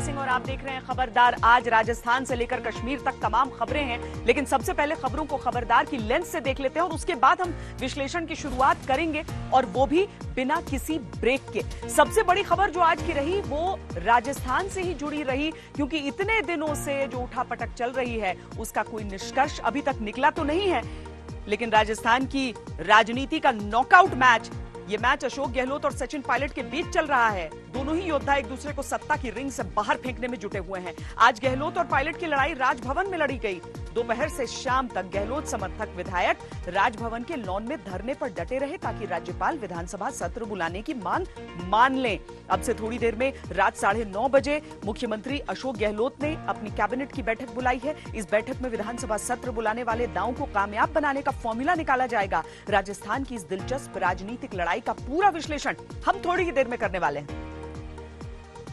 सिंह और आप देख रहे हैं खबरदार। आज राजस्थान से लेकर कश्मीर तक तमाम खबरें हैं, लेकिन सबसे पहले खबरों को खबरदार की लेंस से देख लेते हैं और उसके बाद हम विश्लेषण की शुरुआत करेंगे, और वो भी बिना किसी ब्रेक के। सबसे बड़ी खबर जो आज की रही वो राजस्थान से ही जुड़ी रही, क्योंकि इतने दिनों से जो उठापटक चल रही है उसका कोई निष्कर्ष अभी तक निकला तो नहीं है, लेकिन राजस्थान की राजनीति का नॉकआउट मैच, ये मैच अशोक गहलोत और सचिन पायलट के बीच चल रहा है। दोनों ही योद्धा एक दूसरे को सत्ता की रिंग से बाहर फेंकने में जुटे हुए हैं। आज गहलोत और पायलट की लड़ाई राजभवन में लड़ी गई। दोपहर से शाम तक गहलोत समर्थक विधायक राजभवन के लॉन में धरने पर डटे रहे ताकि राज्यपाल विधानसभा सत्र बुलाने की मांग मान लें। अब से थोड़ी देर में रात 9:30 बजे मुख्यमंत्री अशोक गहलोत ने अपनी कैबिनेट की बैठक बुलाई है। इस बैठक में विधानसभा सत्र बुलाने वाले दांव को कामयाब बनाने का फॉर्मूला निकाला जाएगा। राजस्थान की इस दिलचस्प राजनीतिक लड़ाई का पूरा विश्लेषण हम थोड़ी ही देर में करने वाले हैं।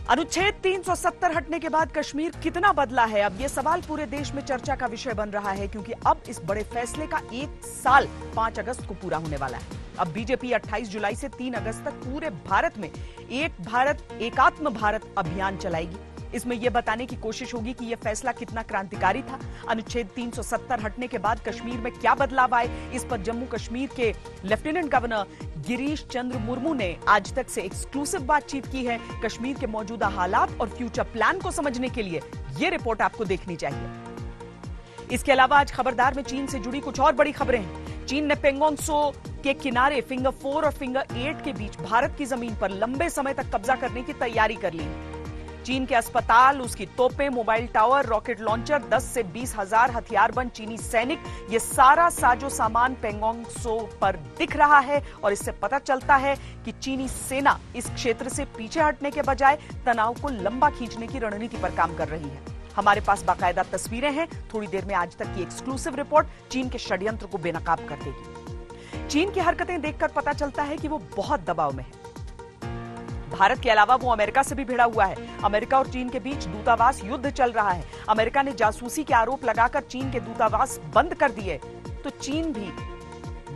अनुच्छेद 370 हटने के बाद कश्मीर कितना बदला है, अब यह सवाल पूरे देश में चर्चा का विषय बन रहा है, क्योंकि अब इस बड़े फैसले का 1 साल 5 अगस्त को पूरा होने वाला है। अब बीजेपी 28 जुलाई से 3 अगस्त तक पूरे भारत में एक भारत एकात्म भारत अभियान चलाएगी। इसमें यह बताने की कोशिश होगी कि यह फैसला कितना क्रांतिकारी था। अनुच्छेद 370 हटने के बाद कश्मीर में क्या बदलाव आए, इस पर जम्मू कश्मीर के लेफ्टिनेंट गवर्नर गिरीश चंद्र मुर्मू ने आज तक से एक्सक्लूसिव बातचीत की है। कश्मीर के मौजूदा हालात और फ्यूचर प्लान को समझने के लिए यह रिपोर्ट आपको देखनी चाहिए। इसके अलावा आज खबरदार में चीन से जुड़ी कुछ और बड़ी खबरें हैं। चीन ने पेंगोंग त्सो के किनारे फिंगर 4 और फिंगर 8 के बीच भारत की जमीन पर लंबे समय तक कब्जा करने की तैयारी कर ली है। चीन के अस्पताल, उसकी तोपें, मोबाइल टावर, रॉकेट लॉन्चर, 10 से 20 हजार हथियारबंद चीनी सैनिक, ये सारा साजो सामान पेंगोंग त्सो पर दिख रहा है, और इससे पता चलता है कि चीनी सेना इस क्षेत्र से पीछे हटने के बजाय तनाव को लंबा खींचने की रणनीति पर काम कर रही है। हमारे पास बाकायदा तस्वीरें हैं। थोड़ी देर में आज तक की एक्सक्लूसिव रिपोर्ट चीन के षड्यंत्र को बेनकाब कर देगी। चीन की हरकतें देखकर पता चलता है कि वो बहुत दबाव में है। भारत के अलावा वो अमेरिका से भी भिड़ा हुआ है। अमेरिका और चीन के बीच दूतावास युद्ध चल रहा है। अमेरिका ने जासूसी के आरोप लगाकर चीन के दूतावास बंद कर दिए, तो चीन भी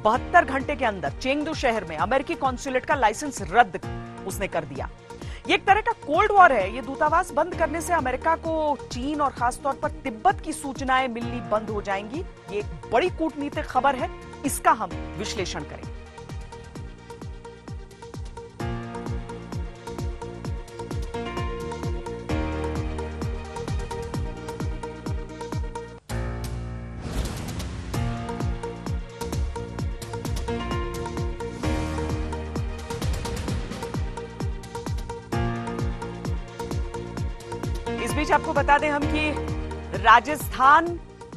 72 घंटे के अंदर चेंगडू शहर में अमेरिकी कॉन्सुलेट का लाइसेंस रद्द उसने कर दिया। ये एक तरह का कोल्ड वॉर है। ये दूतावास बंद करने से अमेरिका को चीन और खासतौर पर तिब्बत की सूचनाएं मिलनी बंद हो जाएंगी। ये एक बड़ी कूटनीतिक खबर है, इसका हम विश्लेषण करें। इस बीच आपको बता दें हम कि राजस्थान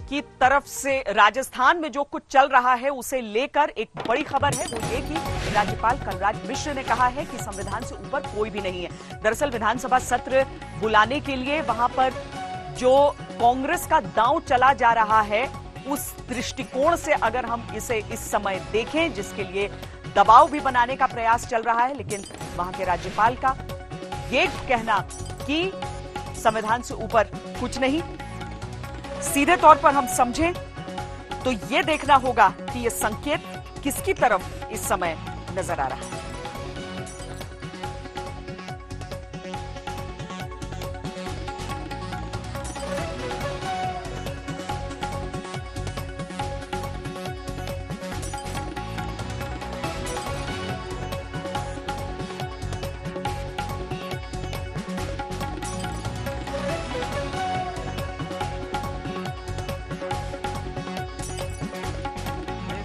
की तरफ से, राजस्थान में जो कुछ चल रहा है उसे लेकर एक बड़ी खबर है, वो ये कि राज्यपाल कलराज मिश्र ने कहा है कि संविधान से ऊपर कोई भी नहीं है। दरअसल विधानसभा सत्र बुलाने के लिए वहां पर जो कांग्रेस का दांव चला जा रहा है, उस दृष्टिकोण से अगर हम इसे इस समय देखें, जिसके लिए दबाव भी बनाने का प्रयास चल रहा है, लेकिन वहां के राज्यपाल का ये कहना कि संविधान से ऊपर कुछ नहीं, सीधे तौर पर हम समझें तो यह देखना होगा कि यह संकेत किसकी तरफ इस समय नजर आ रहा है।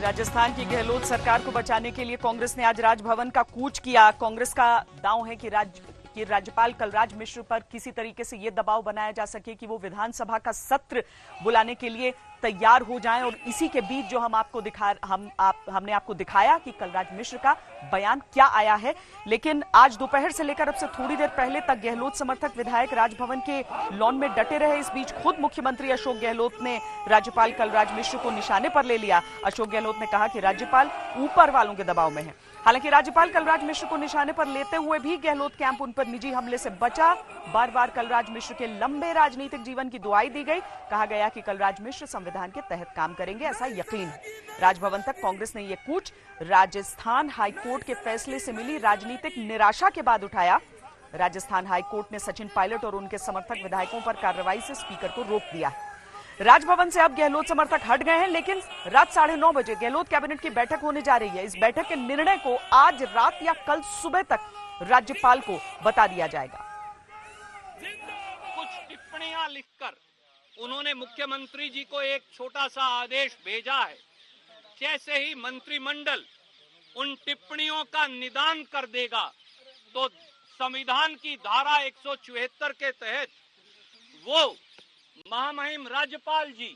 राजस्थान की गहलोत सरकार को बचाने के लिए कांग्रेस ने आज राजभवन का कूच किया। कांग्रेस का दांव है कि राज्यपाल कलराज मिश्र पर किसी तरीके से यह दबाव बनाया जा सके कि वो विधानसभा का सत्र बुलाने के लिए तैयार हो जाएं, और इसी के बीच जो हमने आपको दिखाया कि कलराज मिश्र का बयान क्या आया है। लेकिन आज दोपहर से लेकर अब से थोड़ी देर पहले तक गहलोत समर्थक विधायक राजभवन के लॉन में डटे रहे। इस बीच खुद मुख्यमंत्री अशोक गहलोत ने राज्यपाल कलराज मिश्र को निशाने पर ले लिया। अशोक गहलोत ने कहा कि राज्यपाल ऊपर वालों के दबाव में है। हालांकि राज्यपाल कलराज मिश्र को निशाने पर लेते हुए भी गहलोत कैंप उन पर निजी हमले से बचा। बार बार कलराज मिश्र के लंबे राजनीतिक जीवन की दुआई दी गई। कहा गया कि कलराज मिश्र संविधान के तहत काम करेंगे, ऐसा यकीन है। राजभवन तक कांग्रेस ने यह कूच राजस्थान हाईकोर्ट के फैसले से मिली राजनीतिक निराशा के बाद उठाया। राजस्थान हाईकोर्ट ने सचिन पायलट और उनके समर्थक विधायकों पर कार्रवाई से स्पीकर को रोक दिया है। राजभवन से अब गहलोत समर्थक हट गए हैं, लेकिन रात 9:30 बजे गहलोत कैबिनेट की बैठक होने जा रही है। इस बैठक के निर्णय को आज रात या कल सुबह तक राज्यपाल को बता दिया जाएगा। कुछ टिप्पणियां लिखकर उन्होंने मुख्यमंत्री जी को एक छोटा सा आदेश भेजा है। जैसे ही मंत्रिमंडल उन टिप्पणियों का निदान कर देगा तो संविधान की धारा 174 के तहत वो महामहिम राज्यपाल जी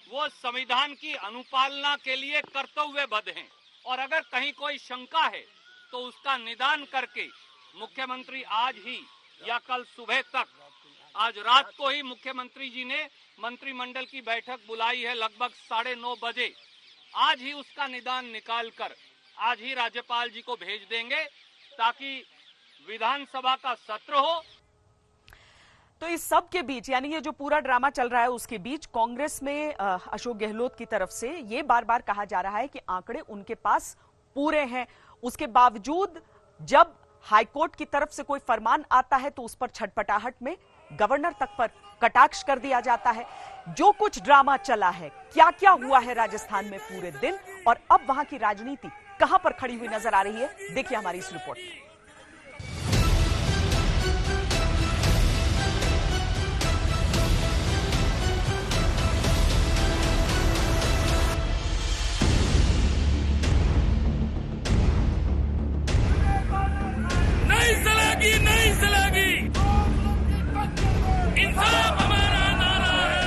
वो संविधान की अनुपालना के लिए कर्तव्यबद्ध हैं और अगर कहीं कोई शंका है तो उसका निदान करके मुख्यमंत्री आज ही या कल सुबह तक, आज रात को ही मुख्यमंत्री जी ने मंत्रिमंडल की बैठक बुलाई है लगभग 9:30 बजे। आज ही उसका निदान निकालकर आज ही राज्यपाल जी को भेज देंगे ताकि विधानसभा का सत्र हो। तो इस सब के बीच, यानी ये जो पूरा ड्रामा चल रहा है उसके बीच, कांग्रेस में अशोक गहलोत की तरफ से ये बार बार कहा जा रहा है कि आंकड़े उनके पास पूरे हैं। उसके बावजूद जब हाईकोर्ट की तरफ से कोई फरमान आता है तो उस पर छटपटाहट में गवर्नर तक पर कटाक्ष कर दिया जाता है। जो कुछ ड्रामा चला है, क्या क्या हुआ है राजस्थान में पूरे दिन, और अब वहां की राजनीति कहां पर खड़ी हुई नजर आ रही है, देखिए हमारी इस रिपोर्ट में। नहीं चलेगी, इंसाफ हमारा नारा है,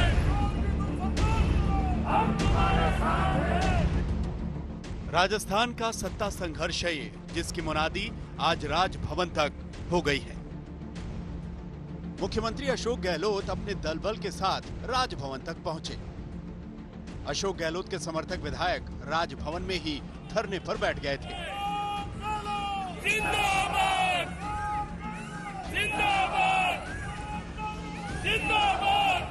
हम तुम्हारे साथ हैं। राजस्थान का सत्ता संघर्ष है ये, जिसकी मुनादी आज राजभवन तक हो गई है। मुख्यमंत्री अशोक गहलोत अपने दलबल के साथ राजभवन तक पहुंचे। अशोक गहलोत के समर्थक विधायक राजभवन में ही धरने पर बैठ गए थे। जिंदाबाद, जिंदाबाद, जिंदाबाद,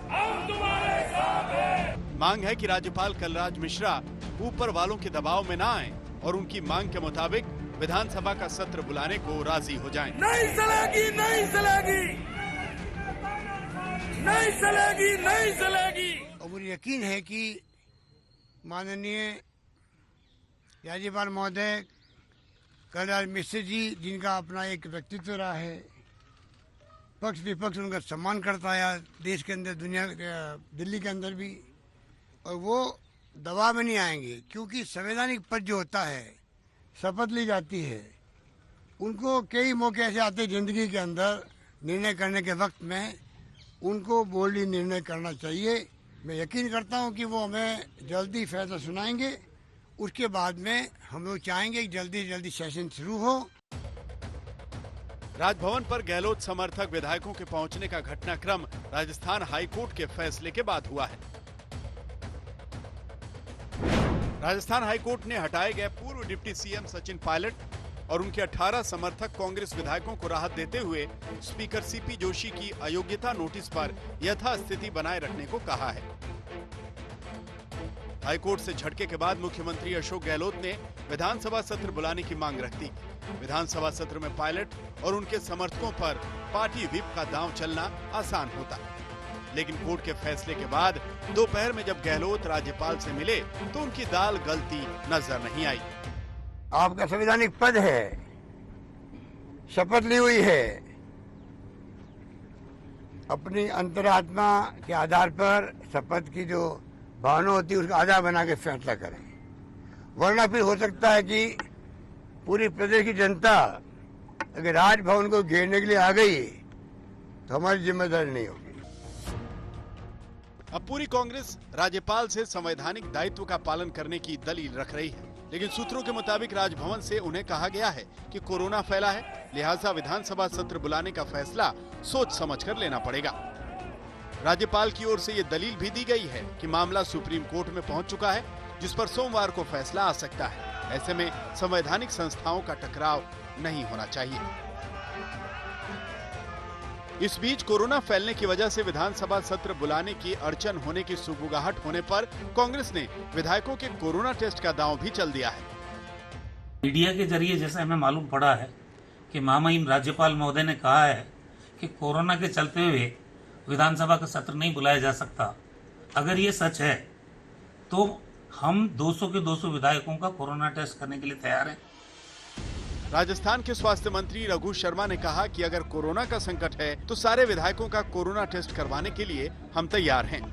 हम तुम्हारे साथ हैं। मांग है कि राज्यपाल कलराज मिश्रा ऊपर वालों के दबाव में ना आए और उनकी मांग के मुताबिक विधानसभा का सत्र बुलाने को राजी हो जाएं। नहीं चलेगी, नहीं चलेगी, नहीं चलेगी, नहीं चलेगी। और मुझे यकीन है कि माननीय राज्यपाल महोदय कलराज मिश्र जी, जिनका अपना एक व्यक्तित्व रहा है, पक्ष विपक्ष उनका सम्मान करता है देश के अंदर, दुनिया, दिल्ली के अंदर भी, और वो दबाव में नहीं आएंगे, क्योंकि संवैधानिक पद जो होता है, शपथ ली जाती है, उनको कई मौके ऐसे आते हैं जिंदगी के अंदर निर्णय करने के वक्त में उनको बोल्डली निर्णय करना चाहिए। मैं यकीन करता हूं कि वो हमें जल्दी फैसला सुनाएंगे। उसके बाद में हम लोग चाहेंगे कि जल्दी से जल्दी सेशन शुरू हो। राजभवन पर गहलोत समर्थक विधायकों के पहुंचने का घटनाक्रम राजस्थान हाईकोर्ट के फैसले के बाद हुआ है। राजस्थान हाईकोर्ट ने हटाए गए पूर्व डिप्टी सीएम सचिन पायलट और उनके 18 समर्थक कांग्रेस विधायकों को राहत देते हुए स्पीकर सीपी जोशी की अयोग्यता नोटिस पर यथास्थिति बनाए रखने को कहा है। हाईकोर्ट से झटके के बाद मुख्यमंत्री अशोक गहलोत ने विधानसभा सत्र बुलाने की मांग रख दी। विधानसभा सत्र में पायलट और उनके समर्थकों पर पार्टी व्हिप का दांव चलना आसान होता, लेकिन कोर्ट के फैसले के बाद दोपहर में जब गहलोत राज्यपाल से मिले तो उनकी दाल गलती नजर नहीं आई। आपका संवैधानिक पद है, शपथ ली हुई है, अपनी अंतरात्मा के आधार पर शपथ की जो भावना होती है उसका आधार बना के फैसला करें, वरना फिर हो सकता है कि पूरी प्रदेश की जनता अगर राजभवन को घेरने के लिए आ गई तो हमारी जिम्मेदारी नहीं होगी। अब पूरी कांग्रेस राज्यपाल से संवैधानिक दायित्व का पालन करने की दलील रख रही है, लेकिन सूत्रों के मुताबिक राजभवन से उन्हें कहा गया है कि कोरोना फैला है, लिहाजा विधानसभा सत्र बुलाने का फैसला सोच समझकर लेना पड़ेगा। राज्यपाल की ओर से ये दलील भी दी गई है कि मामला सुप्रीम कोर्ट में पहुंच चुका है, जिस पर सोमवार को फैसला आ सकता है। ऐसे में संवैधानिक संस्थाओं का टकराव नहीं होना चाहिए। इस बीच कोरोना फैलने की वजह से विधानसभा सत्र बुलाने की अड़चन होने की सुगबुगाहट होने पर कांग्रेस ने विधायकों के कोरोना टेस्ट का दांव भी चल दिया है। मीडिया के जरिए जैसे हमें मालूम पड़ा है कि महामहिम राज्यपाल महोदय ने कहा है कि कोरोना के चलते हुए विधानसभा का सत्र नहीं बुलाया जा सकता। अगर ये सच है तो हम 200 के 200 विधायकों का कोरोना टेस्ट करने के लिए तैयार हैं। राजस्थान के स्वास्थ्य मंत्री रघु शर्मा ने कहा कि अगर कोरोना का संकट है तो सारे विधायकों का कोरोना टेस्ट करवाने के लिए हम तैयार हैं।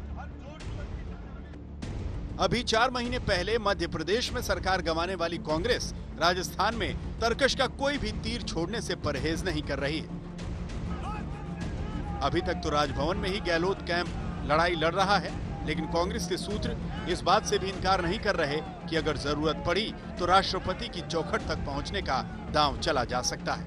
अभी 4 महीने पहले मध्य प्रदेश में सरकार गंवाने वाली कांग्रेस राजस्थान में तरकश का कोई भी तीर छोड़ने से परहेज नहीं कर रही है। अभी तक तो राजभवन में ही गहलोत कैंप लड़ाई लड़ रहा है, लेकिन कांग्रेस के सूत्र इस बात से भी इनकार नहीं कर रहे कि अगर जरूरत पड़ी तो राष्ट्रपति की चौखट तक पहुंचने का दांव चला जा सकता है।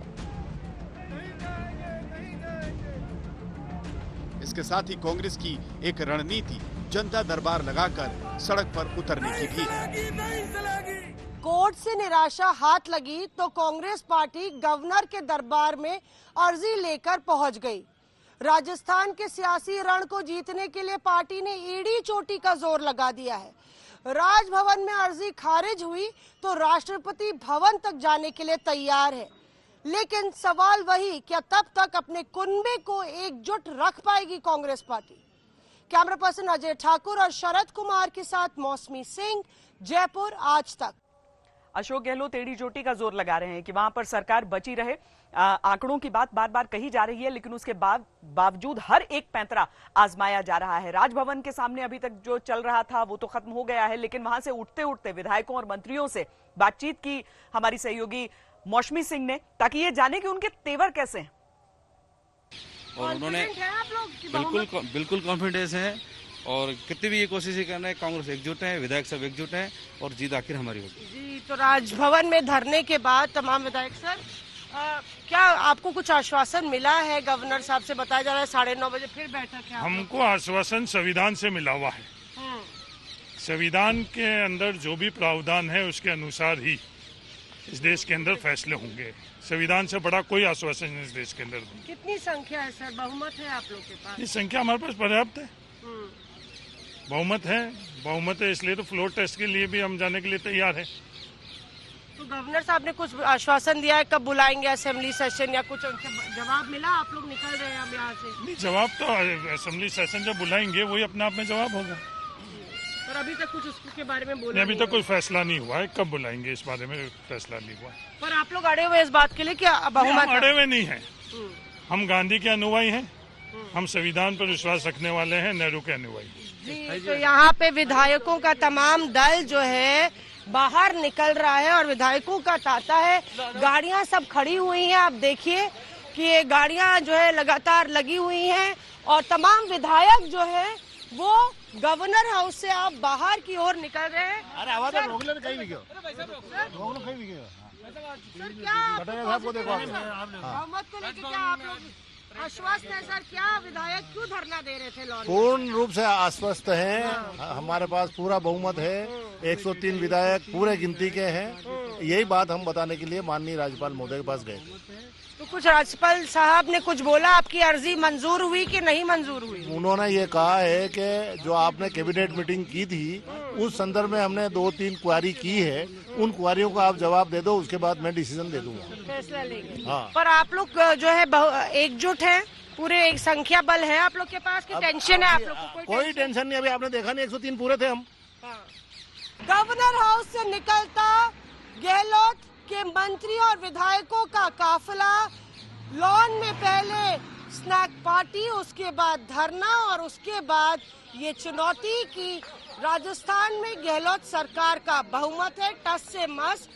इसके साथ ही कांग्रेस की एक रणनीति जनता दरबार लगाकर सड़क पर उतरने की भी है। कोर्ट से निराशा हाथ लगी तो कांग्रेस पार्टी गवर्नर के दरबार में अर्जी लेकर पहुंच गई। राजस्थान के सियासी रण को जीतने के लिए पार्टी ने एड़ी चोटी का जोर लगा दिया है। राजभवन में अर्जी खारिज हुई तो राष्ट्रपति भवन तक जाने के लिए तैयार है, लेकिन सवाल वही, क्या तब तक अपने कुनबे को एकजुट रख पाएगी Congress party? Camera person Ajay Thakur और शरद कुमार के साथ मौसमी सिंह, जयपुर आज तक। अशोक गहलोत एड़ी चोटी का जोर लगा रहे हैं कि वहां पर सरकार बची रहे। आंकड़ों की बात बार बार कही जा रही है, लेकिन उसके बावजूद हर एक पैंतरा आजमाया जा रहा है। राजभवन के सामने अभी तक जो चल रहा था वो तो खत्म हो गया है, लेकिन वहां से उठते उठते विधायकों और मंत्रियों से बातचीत की हमारी सहयोगी मौसमी सिंह ने, ताकि ये जाने कि उनके तेवर कैसे हैं। और उन्होंने बिल्कुल कॉन्फिडेंस है और कितनी भी ये कोशिश कर रहे हैं, कांग्रेस एकजुट है, विधायक सब एकजुट हैं और जीत आखिर हमारी होगी। जी, तो राजभवन में धरने के बाद तमाम विधायक सर, क्या आपको कुछ आश्वासन मिला है? गवर्नर साहब से बताया जा रहा है 9:30 बजे फिर बैठक है। हमको आश्वासन संविधान से मिला हुआ है। संविधान के अंदर जो भी प्रावधान है उसके अनुसार ही इस देश के अंदर फैसले होंगे। संविधान से बड़ा कोई आश्वासन इस देश के अंदर नहीं। कितनी संख्या है सर? बहुमत है आप लोग के पास? ये संख्या हमारे पास पर्याप्त है। बहुमत है इसलिए तो फ्लोर टेस्ट के लिए भी हम जाने के लिए तैयार है। तो गवर्नर साहब ने कुछ आश्वासन दिया है, कब बुलाएंगे असेंबली सेशन या कुछ जवाब मिला? आप लोग निकल रहे हैं अब यहाँ से? नहीं, जवाब तो असेंबली सेशन जब बुलाएंगे वही अपने आप में जवाब होगा। पर अभी तक कुछ उसके बारे में बोला अभी तक कोई फैसला नहीं हुआ है, कब बुलाएंगे इस बारे में फैसला नहीं हुआ है। पर आप लोग अड़े हुए इस बात के लिए कि बहुमत? अड़े हुए नहीं है, हम गांधी के अनुयायी हैं, हम संविधान पर विश्वास रखने वाले हैं, नेहरू के अनुयायी। जी, तो यहाँ पे विधायकों का तमाम दल जो है बाहर निकल रहा है और विधायकों का तांता है। गाड़ियां सब खड़ी हुई हैं, आप देखिए कि ये गाड़ियां जो है लगातार लगी हुई हैं और तमाम विधायक जो है वो गवर्नर हाउस से आप बाहर की ओर निकल रहे हैं। अरे आवाज रोगलर कहीं भी गयो, सर क्या बहुमत को लेकर क्या आप लोग आश्वस्त है? सर क्या विधायक क्यों धरना दे रहे थे? पूर्ण रूप से आश्वस्त हैं। हमारे पास पूरा बहुमत है, 103 विधायक पूरे गिनती के हैं। यही बात हम बताने के लिए माननीय राज्यपाल महोदय के पास गए। तो कुछ राज्यपाल साहब ने कुछ बोला? आपकी अर्जी मंजूर हुई कि नहीं मंजूर हुई? उन्होंने ये कहा है कि जो आपने कैबिनेट मीटिंग की थी उस संदर्भ में हमने 2-3 क्वारी की है, उन क्वारियों का आप जवाब दे दो, उसके बाद मैं डिसीजन दे दूंगा, फैसला लेंगे। हाँ। पर आप लोग जो है एकजुट है, पूरे एक संख्या बल है आप लोग के पास की टेंशन है आप लोग को? कोई टेंशन नहीं, अभी आपने देखा नहीं 103 पूरे थे हम। गवर्नर हाउस से निकलता गहलोत के मंत्री और विधायकों का काफिला, लॉन में पहले स्नैक पार्टी, उसके बाद धरना और उसके बाद ये चुनौती कि राजस्थान में गहलोत सरकार का बहुमत है, टस से मस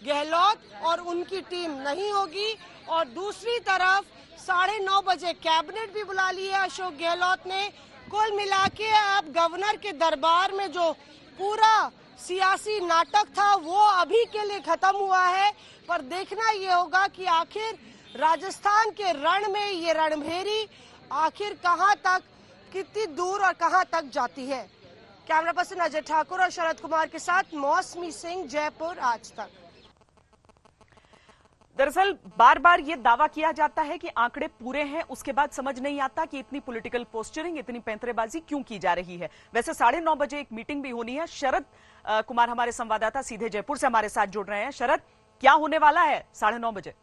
गहलोत और उनकी टीम नहीं होगी। और दूसरी तरफ 9:30 बजे कैबिनेट भी बुला ली है अशोक गहलोत ने। कुल मिला के अब गवर्नर के दरबार में जो पूरा सियासी नाटक था वो अभी के लिए खत्म हुआ है, पर देखना ये होगा कि आखिर राजस्थान के रण में ये रणभेरी आखिर कहां तक, कितनी दूर और कहां तक जाती है। कैमरा पर्सन अजय ठाकुर और शरद कुमार के साथ मौसमी सिंह, जयपुर आज तक। दरअसल बार बार ये दावा किया जाता है कि आंकड़े पूरे हैं, उसके बाद समझ नहीं आता कि इतनी पॉलिटिकल पोस्चरिंग, इतनी पैंतरेबाजी क्यों की जा रही है। वैसे 9:30 बजे एक मीटिंग भी होनी है। शरद कुमार हमारे संवाददाता सीधे जयपुर से हमारे साथ जुड़ रहे हैं। शरद, क्या होने वाला है 9:30 बजे?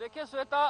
देखिए श्वेता,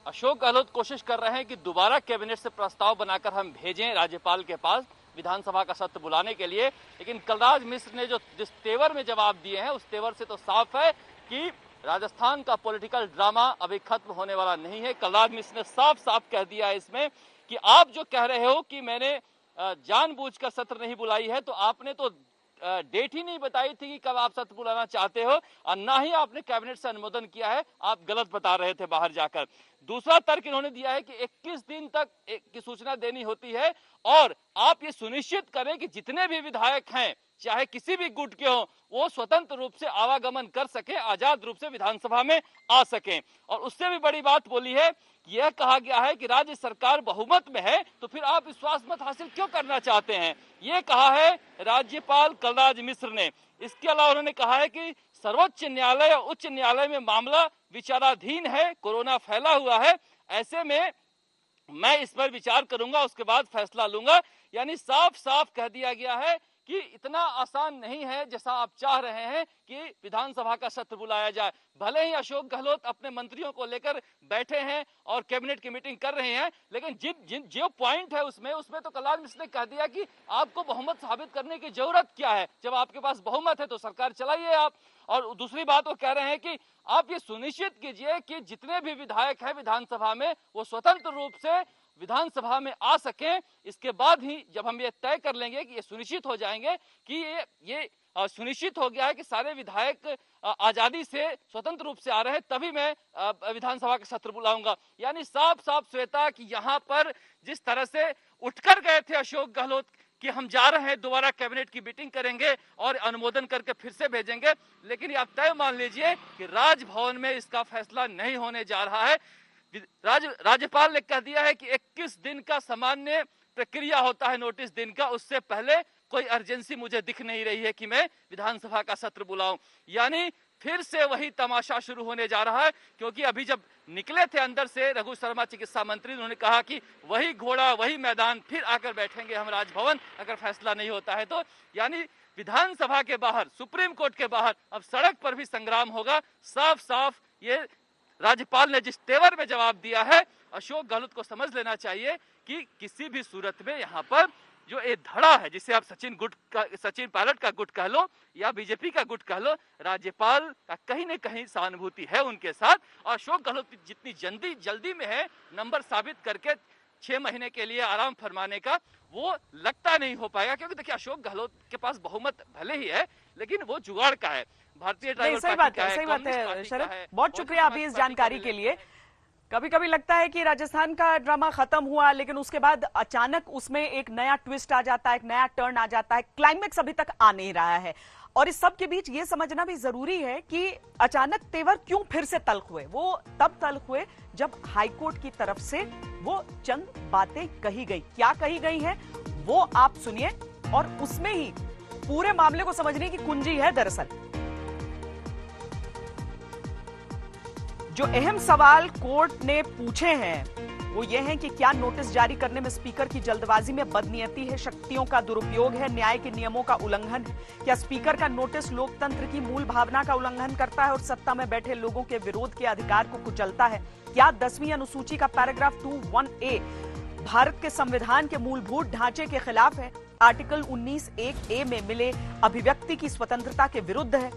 अशोक गहलोत कोशिश कर रहे हैं कि दोबारा कैबिनेट से प्रस्ताव बनाकर हम भेजें राज्यपाल के पास विधानसभा का सत्र बुलाने के लिए, लेकिन कलराज मिश्र ने जो जिस तेवर में जवाब दिए हैं उस तेवर से तो साफ है कि राजस्थान का पॉलिटिकल ड्रामा अभी खत्म होने वाला नहीं है। कलराज मिश्र ने साफ साफ कह दिया है इसमें कि आप जो कह रहे हो कि मैंने जानबूझकर सत्र नहीं बुलाई है, तो आपने तो डेट ही नहीं बताई थी कि कब आप सत्र बुलाना चाहते हो और ना ही आपने कैबिनेट से अनुमोदन किया है, आप गलत बता रहे थे बाहर जाकर। दूसरा तर्क इन्होंने दिया है कि 21 दिन तक की सूचना देनी होती है और आप ये सुनिश्चित करें कि जितने भी विधायक हैं चाहे किसी भी गुट के हों वो स्वतंत्र रूप से आवागमन कर सके, आजाद रूप से विधानसभा में आ सकें। और उससे भी बड़ी बात बोली है, यह कहा गया है कि राज्य सरकार बहुमत में है तो फिर आप विश्वास मत हासिल क्यों करना चाहते हैं, ये कहा है राज्यपाल कलराज मिश्र ने। इसके अलावा उन्होंने कहा है कि सर्वोच्च न्यायालय और उच्च न्यायालय में मामला विचाराधीन है, कोरोना फैला हुआ है, ऐसे में मैं इस पर विचार करूंगा, उसके बाद फैसला लूंगा। यानी साफ साफ कह दिया गया है कि इतना आसान नहीं है जैसा आप चाह रहे हैं कि विधानसभा का सत्र बुलाया जाए। भले ही अशोक गहलोत अपने मंत्रियों को लेकर बैठे हैं और कैबिनेट की मीटिंग कर रहे हैं, लेकिन जो पॉइंट है उसमें तो कलराज मिश्र ने कह दिया कि आपको बहुमत साबित करने की जरूरत क्या है, जब आपके पास बहुमत है तो सरकार चलाइए आप। और दूसरी बात वो कह रहे हैं कि आप ये सुनिश्चित कीजिए कि जितने भी विधायक हैं विधानसभा में वो स्वतंत्र रूप से विधानसभा में आ सकें। इसके बाद ही जब हम ये तय कर लेंगे कि ये सुनिश्चित हो जाएंगे कि ये सुनिश्चित हो गया है कि सारे विधायक आजादी से स्वतंत्र रूप से आ रहे हैं, तभी मैं विधानसभा का सत्र बुलाऊंगा। यानी साफ साफ श्वेता कि यहाँ पर जिस तरह से उठकर गए थे अशोक गहलोत कि हम जा रहे हैं दोबारा कैबिनेट की मीटिंग करेंगे और अनुमोदन करके फिर से भेजेंगे, लेकिन आप तय मान लीजिए कि राजभवन में इसका फैसला नहीं होने जा रहा है। राज्यपाल ने कह दिया है कि 21 दिन का सामान्य प्रक्रिया होता है नोटिस दिन का, उससे पहले कोई अर्जेंसी मुझे दिख नहीं रही है कि मैं विधानसभा का सत्र बुलाऊं। यानी फिर से वही तमाशा शुरू होने जा रहा है, क्योंकि अभी जब निकले थे अंदर से रघु शर्मा चिकित्सा मंत्री, उन्होंने कहा कि वही घोड़ा वही मैदान फिर आकर बैठेंगे हम राजभवन अगर फैसला नहीं होता है तो। यानी विधानसभा के बाहर, सुप्रीम कोर्ट के बाहर अब सड़क पर भी संग्राम होगा। साफ साफ ये राज्यपाल ने जिस तेवर में जवाब दिया है, अशोक गहलोत को समझ लेना चाहिए कि किसी भी सूरत में यहाँ पर जो एक धड़ा है, जिसे आप सचिन पायलट का गुट कह लो या बीजेपी का गुट कह लो, राज्यपाल का कहीं न कहीं सहानुभूति है उनके साथ। और अशोक गहलोत जितनी जल्दी में है नंबर साबित करके 6 महीने के लिए आराम फरमाने का, वो लगता नहीं हो पाएगा। क्योंकि देखिए अशोक गहलोत के पास बहुमत भले ही है लेकिन वो जुगाड़ का है, भारतीय ट्राइबल पार्टी का है, सही बात है शरद, बहुत शुक्रिया अभी इस जानकारी के लिए। कभी कभी लगता है कि राजस्थान का ड्रामा खत्म हुआ, लेकिन उसके बाद अचानक उसमें एक नया ट्विस्ट आ जाता है, एक नया टर्न आ जाता है, क्लाइमेक्स अभी तक आ नहीं रहा है। और इस सब के बीच ये समझना भी जरूरी है कि अचानक तेवर क्यों फिर से तल्ख हुए। वो तब तल्ख हुए जब हाईकोर्ट की तरफ से वो चंद बातें कही गई। क्या कही गई हैं वो आप सुनिए, और उसमें ही पूरे मामले को समझने की कुंजी है। दरअसल जो अहम सवाल कोर्ट ने पूछे हैं वो ये हैं कि क्या नोटिस जारी करने में स्पीकर की जल्दबाजी में बदनीयती है, शक्तियों का दुरुपयोग है, न्याय के नियमों का उल्लंघन है? क्या स्पीकर का नोटिस लोकतंत्र की मूल भावना का उल्लंघन करता है और सत्ता में बैठे लोगों के विरोध के अधिकार को कुचलता है? क्या 10वीं अनुसूची का पैराग्राफ 21A भारत के संविधान के मूलभूत ढांचे के खिलाफ है? आर्टिकल 19(1)A में मिले अभिव्यक्ति की स्वतंत्रता के विरुद्ध है?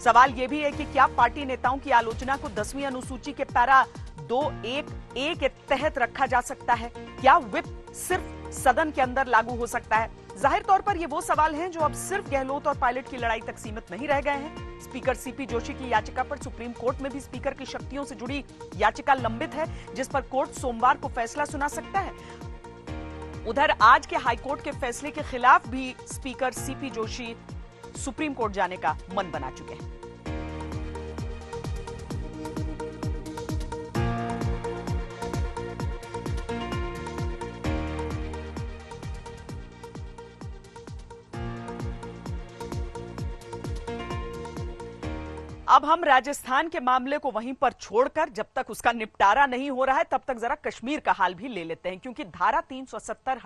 सवाल यह भी है कि क्या पार्टी नेताओं की आलोचना को 10वीं अनुसूची के पैरा 2(1)A के तहत रखा जा सकता है? क्या व्हिप सिर्फ सदन के अंदर लागू हो सकता है? जाहिर तौर पर ये वो सवाल हैं जो अब सिर्फ गहलोत और पायलट की लड़ाई तक सीमित नहीं रह गए हैं। स्पीकर सीपी जोशी की याचिका पर सुप्रीम कोर्ट में भी स्पीकर की शक्तियों से जुड़ी याचिका लंबित है, जिस पर कोर्ट सोमवार को फैसला सुना सकता है। उधर आज के हाईकोर्ट के फैसले के खिलाफ भी speaker CP Joshi supreme court जाने का मन बना चुके हैं। अब हम राजस्थान के मामले को वहीं पर छोड़कर, जब तक उसका निपटारा नहीं हो रहा है तब तक जरा कश्मीर का हाल भी ले लेते हैं, क्योंकि धारा 370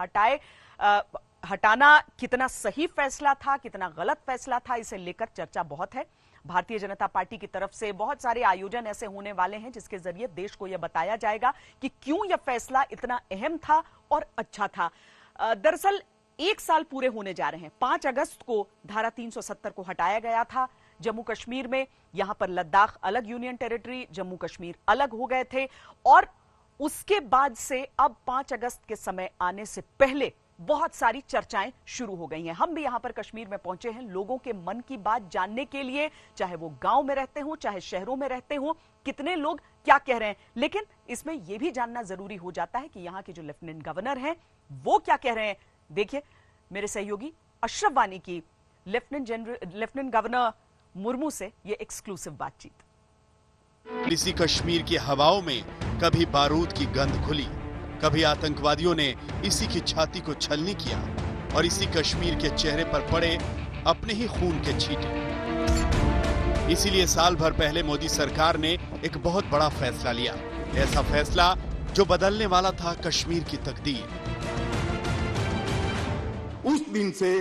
हटाना कितना सही फैसला था, कितना गलत फैसला था, इसे लेकर चर्चा बहुत है। भारतीय जनता पार्टी की तरफ से बहुत सारे आयोजन ऐसे होने वाले हैं जिसके जरिए देश को यह बताया जाएगा कि क्यों यह फैसला इतना अहम था और अच्छा था। दरअसल 1 साल पूरे होने जा रहे हैं। 5 अगस्त को धारा 370 को हटाया गया था जम्मू कश्मीर में। यहां पर लद्दाख अलग यूनियन टेरिटरी, जम्मू कश्मीर अलग हो गए थे और उसके बाद से अब 5 अगस्त के समय आने से पहले बहुत सारी चर्चाएं शुरू हो गई हैं। हम भी यहां पर कश्मीर में पहुंचे हैं लोगों के मन की बात जानने के लिए, चाहे वो गांव में रहते हो चाहे शहरों में रहते हो, कितने लोग क्या कह रहे हैं। लेकिन इसमें यह भी जानना जरूरी हो जाता है कि यहां के जो लेफ्टिनेंट गवर्नर हैं वो क्या कह रहे हैं। देखिए मेरे सहयोगी अशरफ वानी की लेफ्टिनेंट गवर्नर मुर्मू से ये एक्सक्लूसिव बातचीत। इसी कश्मीर की हवाओं में कभी बारूद की गंध खुली, कभी आतंकवादियों ने इसी की छाती को छलनी किया और इसी कश्मीर के चेहरे पर पड़े अपने ही खून के छींटे। इसीलिए साल भर पहले मोदी सरकार ने एक बहुत बड़ा फैसला लिया, ऐसा फैसला जो बदलने वाला था कश्मीर की तकदीर। उस दिन से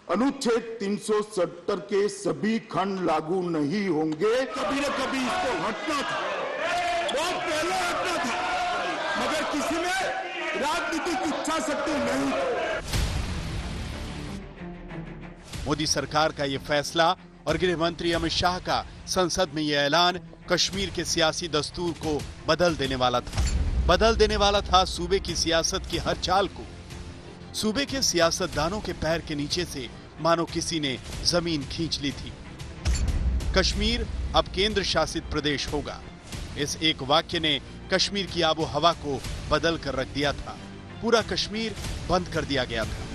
अनुच्छेद 370 के सभी खंड लागू नहीं होंगे। कभी न कभी इसको हटना था, बहुत पहले हटना था, मगर किसी में राजनीतिक इच्छा शक्ति नहीं। मोदी सरकार का ये फैसला और गृह मंत्री अमित शाह का संसद में ये ऐलान कश्मीर के सियासी दस्तूर को बदल देने वाला था। बदल देने वाला था सूबे की सियासत की हर चाल को। सूबे के सियासतदानों के पैर के नीचे से मानो किसी ने जमीन खींच ली थी। कश्मीर अब केंद्र शासित प्रदेश होगा। इस एक वाक्य ने कश्मीर की आबो हवा को बदल कर रख दिया था। पूरा कश्मीर बंद कर दिया गया था।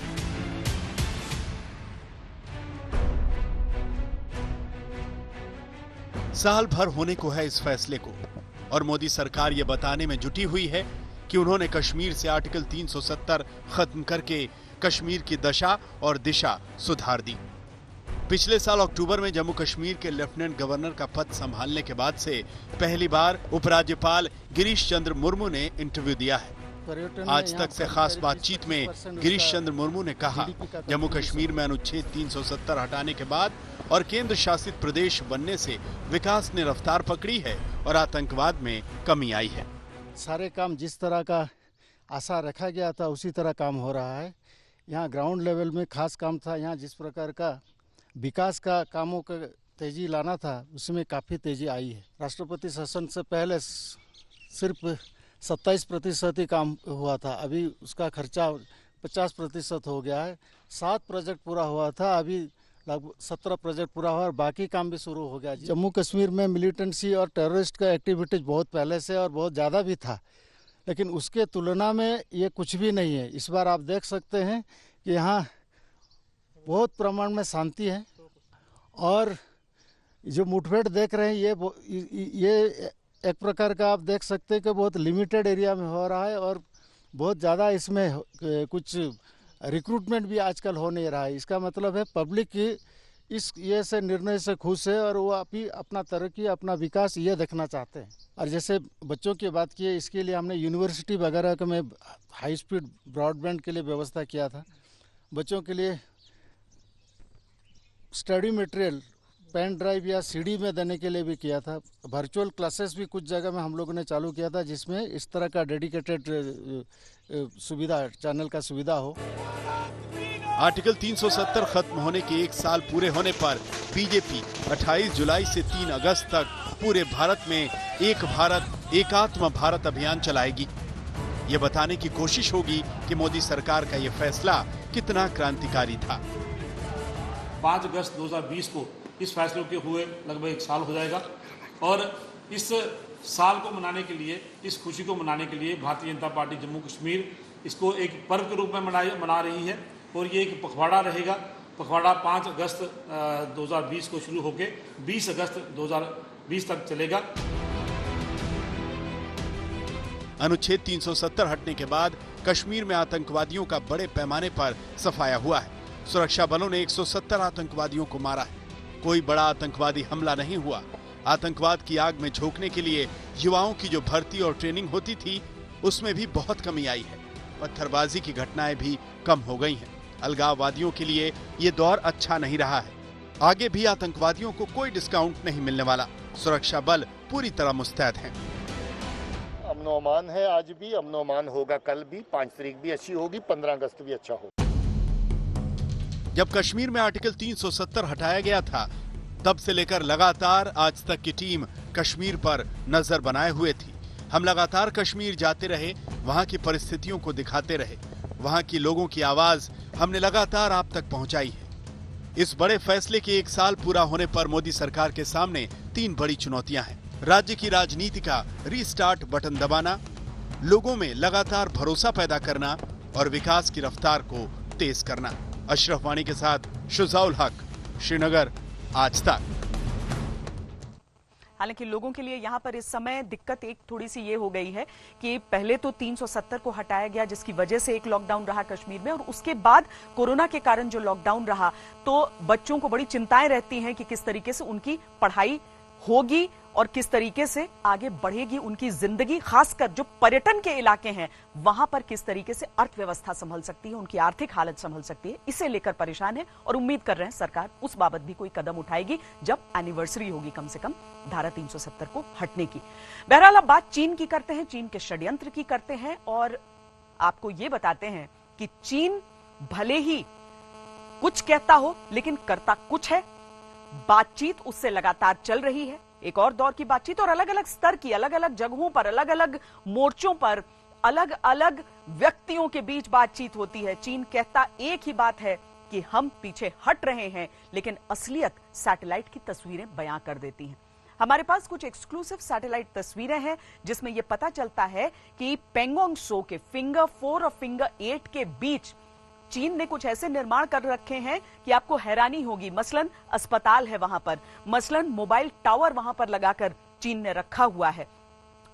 साल भर होने को है इस फैसले को और मोदी सरकार ये बताने में जुटी हुई है कि उन्होंने कश्मीर से आर्टिकल 370 खत्म करके कश्मीर की दशा और दिशा सुधार दी। पिछले साल अक्टूबर में जम्मू कश्मीर के लेफ्टिनेंट गवर्नर का पद संभालने के बाद से पहली बार उपराज्यपाल गिरीश चंद्र मुर्मू ने इंटरव्यू दिया है। आज तक से खास बातचीत में गिरीश चंद्र मुर्मू ने कहा, जम्मू कश्मीर में अनुच्छेद 370 हटाने के बाद और केंद्र शासित प्रदेश बनने से विकास ने रफ्तार पकड़ी है और आतंकवाद में कमी आई है। सारे काम जिस तरह का आशा रखा गया था उसी तरह काम हो रहा है। यहाँ ग्राउंड लेवल में खास काम था। यहाँ जिस प्रकार का विकास का कामों का तेजी लाना था उसमें काफ़ी तेजी आई है। राष्ट्रपति शासन से पहले सिर्फ 27% ही काम हुआ था, अभी उसका खर्चा 50% हो गया है। 7 प्रोजेक्ट पूरा हुआ था, अभी लगभग 17 प्रोजेक्ट पूरा हुआ और बाकी काम भी शुरू हो गया। जम्मू कश्मीर में मिलिटेंसी और टेररिस्ट का एक्टिविटीज बहुत पहले से और बहुत ज़्यादा भी था, लेकिन उसके तुलना में ये कुछ भी नहीं है। इस बार आप देख सकते हैं कि यहाँ बहुत प्रमाण में शांति है और जो मुठभेड़ देख रहे हैं ये एक प्रकार का आप देख सकते हैं कि बहुत लिमिटेड एरिया में हो रहा है और बहुत ज़्यादा इसमें कुछ रिक्रूटमेंट भी आजकल हो नहीं रहा है। इसका मतलब है पब्लिक इस ये से निर्णय से खुश है और वो अभी अपना तरक्की अपना विकास ये देखना चाहते हैं। और जैसे बच्चों की बात की है, इसके लिए हमने यूनिवर्सिटी वगैरह में हाई स्पीड ब्रॉडबैंड के लिए व्यवस्था किया था। बच्चों के लिए स्टडी मटेरियल पेन ड्राइव या सीडी में देने के लिए भी किया था। वर्चुअल क्लासेस भी कुछ जगह में हम लोगों ने चालू किया था जिसमें इस तरह का डेडिकेटेड सुविधा चैनल का सुविधा हो। आर्टिकल 370 खत्म होने के 1 साल पूरे होने पर बीजेपी 28 जुलाई से 3 अगस्त तक पूरे भारत में एक भारत एकात्म भारत अभियान चलाएगी। ये बताने की कोशिश होगी कि मोदी सरकार का ये फैसला कितना क्रांतिकारी था। 5 अगस्त 2020 को इस फैसले के हुए लगभग 1 साल हो जाएगा और इस साल को मनाने के लिए, इस खुशी को मनाने के लिए भारतीय जनता पार्टी जम्मू कश्मीर इसको एक पर्व के रूप में मना रही है और ये एक पखवाड़ा रहेगा। पखवाड़ा 5 अगस्त 2020 को शुरू होकर 20 अगस्त 2020 तक चलेगा। अनुच्छेद 370 हटने के बाद कश्मीर में आतंकवादियों का बड़े पैमाने पर सफाया हुआ है। सुरक्षा बलों ने 170 आतंकवादियों को मारा है। कोई बड़ा आतंकवादी हमला नहीं हुआ। आतंकवाद की आग में झोंकने के लिए युवाओं की जो भर्ती और ट्रेनिंग होती थी उसमें भी बहुत कमी आई है। पत्थरबाजी की घटनाएं भी कम हो गई हैं। अलगाववादियों के लिए ये दौर अच्छा नहीं रहा है। आगे भी आतंकवादियों को कोई डिस्काउंट नहीं मिलने वाला। सुरक्षा बल पूरी तरह मुस्तैद हैं। अमन अमान है, आज भी अमन अमान होगा, कल भी, 5 तारीख भी अच्छी होगी, 15 अगस्त भी अच्छा होगा। जब कश्मीर में आर्टिकल 370 हटाया गया था, तब से लेकर लगातार आज तक की टीम कश्मीर पर नजर बनाए हुए थी। हम लगातार कश्मीर जाते रहे, वहां की परिस्थितियों को दिखाते रहे, वहां की लोगों की आवाज हमने लगातार आप तक पहुंचाई है। इस बड़े फैसले के 1 साल पूरा होने पर मोदी सरकार के सामने 3 बड़ी चुनौतियां हैं। राज्य की राजनीति का रीस्टार्ट बटन दबाना, लोगों में लगातार भरोसा पैदा करना और विकास की रफ्तार को तेज करना। अशरफ वानी के साथ शुजाउल हक, श्रीनगर, आज तक। हालांकि लोगों के लिए यहाँ पर इस समय दिक्कत एक थोड़ी सी ये हो गई है कि पहले तो 370 को हटाया गया, जिसकी वजह से एक लॉकडाउन रहा कश्मीर में, और उसके बाद कोरोना के कारण जो लॉकडाउन रहा, तो बच्चों को बड़ी चिंताएं रहती हैं कि किस तरीके से उनकी पढ़ाई होगी और किस तरीके से आगे बढ़ेगी उनकी जिंदगी। खासकर जो पर्यटन के इलाके हैं, वहां पर किस तरीके से अर्थव्यवस्था संभल सकती है, उनकी आर्थिक हालत संभल सकती है, इसे लेकर परेशान है और उम्मीद कर रहे हैं सरकार उस बाबत भी कोई कदम उठाएगी जब एनिवर्सरी होगी कम से कम धारा 370 को हटने की। बहरहाल अब बात चीन की करते हैं, चीन के षड्यंत्र की करते हैं और आपको यह बताते हैं कि चीन भले ही कुछ कहता हो लेकिन करता कुछ है। बातचीत उससे लगातार चल रही है, एक और दौर की बातचीत, और अलग अलग स्तर की, अलग अलग जगहों पर, अलग अलग मोर्चों पर, अलग अलग व्यक्तियों के बीच बातचीत होती है। चीन कहता एक ही बात है कि हम पीछे हट रहे हैं, लेकिन असलियत सैटेलाइट की तस्वीरें बयां कर देती हैं। हमारे पास कुछ एक्सक्लूसिव सैटेलाइट तस्वीरें हैं जिसमें यह पता चलता है कि पेंगोंग सो के फिंगर 4 और फिंगर 8 के बीच चीन ने कुछ ऐसे निर्माण कर रखे हैं कि आपको हैरानी होगी। मसलन अस्पताल है वहां पर, मसलन मोबाइल टावर वहां पर लगाकर चीन ने रखा हुआ है।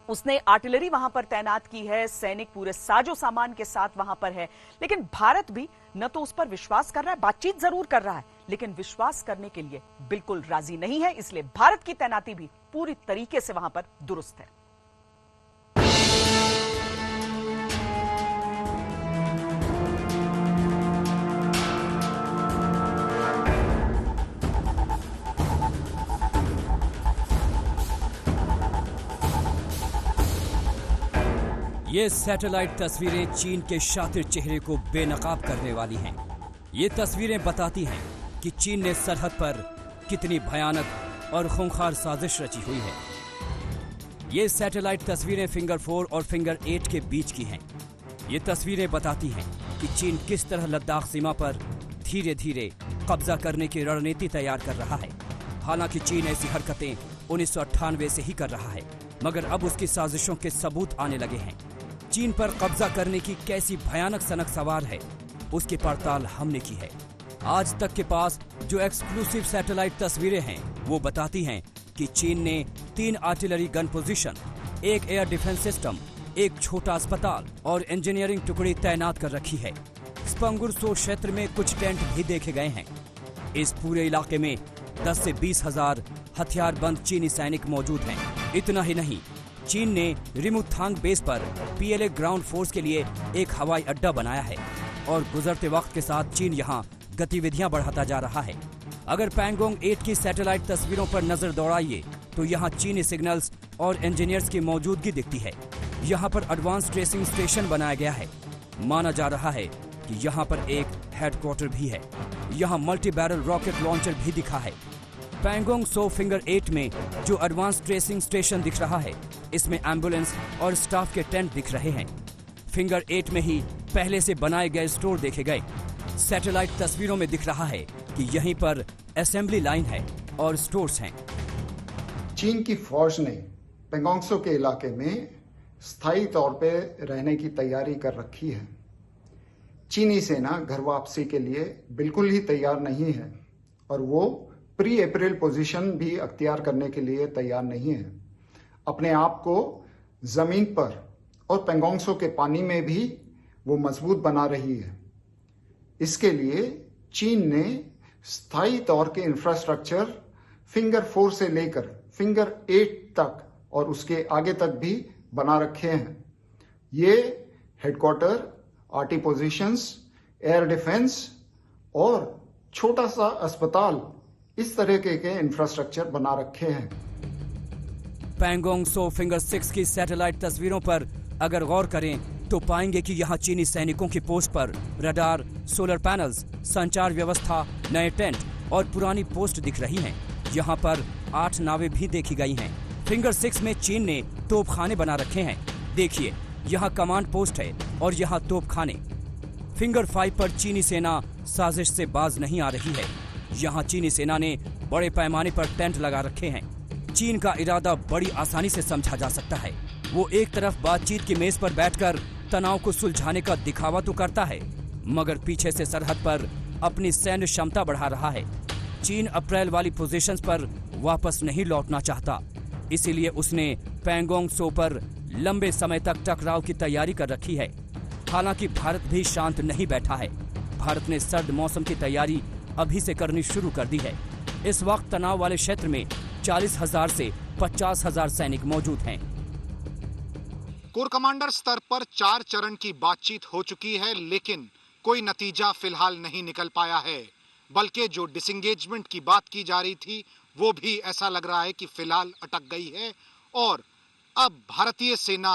उसने आर्टिलरी वहां पर तैनात की है, सैनिक पूरे साजो सामान के साथ वहां पर है। लेकिन भारत भी न तो उस पर विश्वास कर रहा है, बातचीत जरूर कर रहा है, लेकिन विश्वास करने के लिए बिल्कुल राजी नहीं है। इसलिए भारत की तैनाती भी पूरी तरीके से वहां पर दुरुस्त है। ये सैटेलाइट तस्वीरें चीन के शातिर चेहरे को बेनकाब करने वाली हैं। ये तस्वीरें बताती हैं कि चीन ने सरहद पर कितनी भयानक और खूंखार साजिश रची हुई है। ये सैटेलाइट तस्वीरें फिंगर 4 और फिंगर 8 के बीच की हैं। ये तस्वीरें बताती हैं कि चीन किस तरह लद्दाख सीमा पर धीरे धीरे कब्जा करने की रणनीति तैयार कर रहा है। हालांकि चीन ऐसी हरकतें 1998 से ही कर रहा है, मगर अब उसकी साजिशों के सबूत आने लगे हैं। चीन पर कब्जा करने की कैसी भयानक सनक सवार है, उसकी पड़ताल हमने की है। आज तक के पास जो एक्सक्लूसिव सैटेलाइट तस्वीरें हैं, वो बताती हैं कि चीन ने 3 artillery gun position, 1 air defence system, 1 छोटा अस्पताल और इंजीनियरिंग टुकड़ी तैनात कर रखी है। स्पंगुर सो क्षेत्र में कुछ टेंट भी देखे गए हैं। इस पूरे इलाके में 10 से 20 हजार हथियारबंद चीनी सैनिक मौजूद हैं। इतना ही नहीं, चीन ने रिमुथांग बेस पर पीएलए ग्राउंड फोर्स के लिए एक हवाई अड्डा बनाया है और गुजरते वक्त के साथ चीन यहाँ गतिविधियां बढ़ाता जा रहा है। अगर पैंगोंग 8 की सैटेलाइट तस्वीरों पर नजर दौड़ाइए तो यहाँ चीनी सिग्नल्स और इंजीनियर्स की मौजूदगी दिखती है। यहाँ पर एडवांस ट्रेसिंग स्टेशन बनाया गया है। माना जा रहा है कि यहाँ पर एक हेडक्वार्टर भी है। यहाँ मल्टी बैरल रॉकेट लॉन्चर भी दिखा है। पैंगोंग सो फिंगर 8 में जो एडवांस ट्रेसिंग स्टेशन दिख रहा है, इसमें एम्बुलेंस और स्टाफ के टेंट दिख रहे हैं। फिंगर 8 में ही पहले से बनाए गए स्टोर देखे गए। सैटेलाइट तस्वीरों में दिख रहा है कि यहीं पर असेंबली लाइन है और स्टोर्स हैं। चीन की फौज ने पेंगोंग सो के इलाके में स्थायी तौर पे रहने की तैयारी कर रखी है। चीनी सेना घर वापसी के लिए बिल्कुल ही तैयार नहीं है और वो प्री अप्रैल पोजीशन भी अख्तियार करने के लिए तैयार नहीं है। अपने आप को जमीन पर और पेंगोंग सो के पानी में भी वो मजबूत बना रही है। इसके लिए चीन ने स्थायी तौर के इंफ्रास्ट्रक्चर फिंगर 4 से लेकर फिंगर 8 तक और उसके आगे तक भी बना रखे हैं। ये headquarter, arty positions, air defence और छोटा सा अस्पताल इस तरह के इंफ्रास्ट्रक्चर बना रखे हैं। पैंगोंग सो फिंगर 6 की सैटेलाइट तस्वीरों पर अगर गौर करें तो पाएंगे कि यहाँ चीनी सैनिकों की पोस्ट पर रडार, सोलर पैनल्स, संचार व्यवस्था, नए टेंट और पुरानी पोस्ट दिख रही हैं। यहाँ पर 8 नावें भी देखी गई हैं। फिंगर 6 में चीन ने तोपखाने बना रखे हैं। देखिए, यहाँ कमांड पोस्ट है और यहाँ तोपखाने। फिंगर 5 पर चीनी सेना साजिश से बाज नहीं आ रही है। यहाँ चीनी सेना ने बड़े पैमाने पर टेंट लगा रखे हैं। चीन का इरादा बड़ी आसानी से समझा जा सकता है। वो एक तरफ बातचीत की मेज पर बैठकर तनाव को सुलझाने का दिखावा तो करता है, मगर पीछे से सरहद पर अपनी सैन्य क्षमता बढ़ा रहा है। चीन अप्रैल वाली पोजीशंस पर वापस नहीं लौटना चाहता, इसीलिए उसने पैंगोंग सो पर लंबे समय तक टकराव की तैयारी कर रखी है। हालांकि भारत भी शांत नहीं बैठा है। भारत ने सर्द मौसम की तैयारी अभी से करनी शुरू कर दी है। इस वक्त तनाव वाले क्षेत्र में 40,000 से 50,000 सैनिक मौजूद हैं। कोर कमांडर स्तर पर 4 चरण की बातचीत हो चुकी है, लेकिन कोई नतीजा फिलहाल नहीं निकल पाया है। बल्कि जो डिसंगेजमेंट की बात की जा रही थी वो भी ऐसा लग रहा है कि फिलहाल अटक गई है और अब भारतीय सेना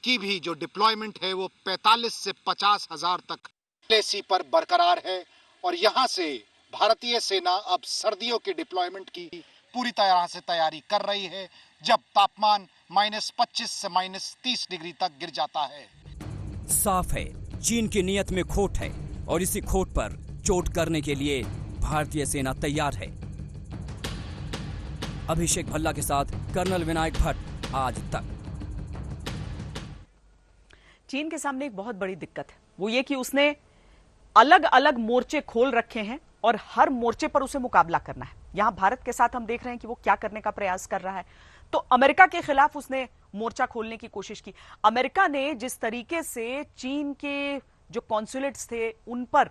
की भी जो डिप्लॉयमेंट है वो 45 से 50,000 तक LAC पर बरकरार है और यहाँ से भारतीय सेना अब सर्दियों के डिप्लॉयमेंट की पूरी तरह से तैयारी कर रही है, जब तापमान -25 से -30 डिग्री तक गिर जाता है। साफ है, चीन की नीयत में खोट है और इसी खोट पर चोट करने के लिए भारतीय सेना तैयार है। अभिषेक भल्ला के साथ कर्नल विनायक भट्ट, आज तक। चीन के सामने एक बहुत बड़ी दिक्कत है, वो ये कि उसने अलग अलग मोर्चे खोल रखे हैं और हर मोर्चे पर उसे मुकाबला करना है। यहां भारत के साथ हम देख रहे हैं कि वो क्या करने का प्रयास कर रहा है। तो अमेरिका के खिलाफ उसने मोर्चा खोलने की कोशिश की। अमेरिका ने जिस तरीके से चीन के जो कॉन्सुलेट्स थे उन पर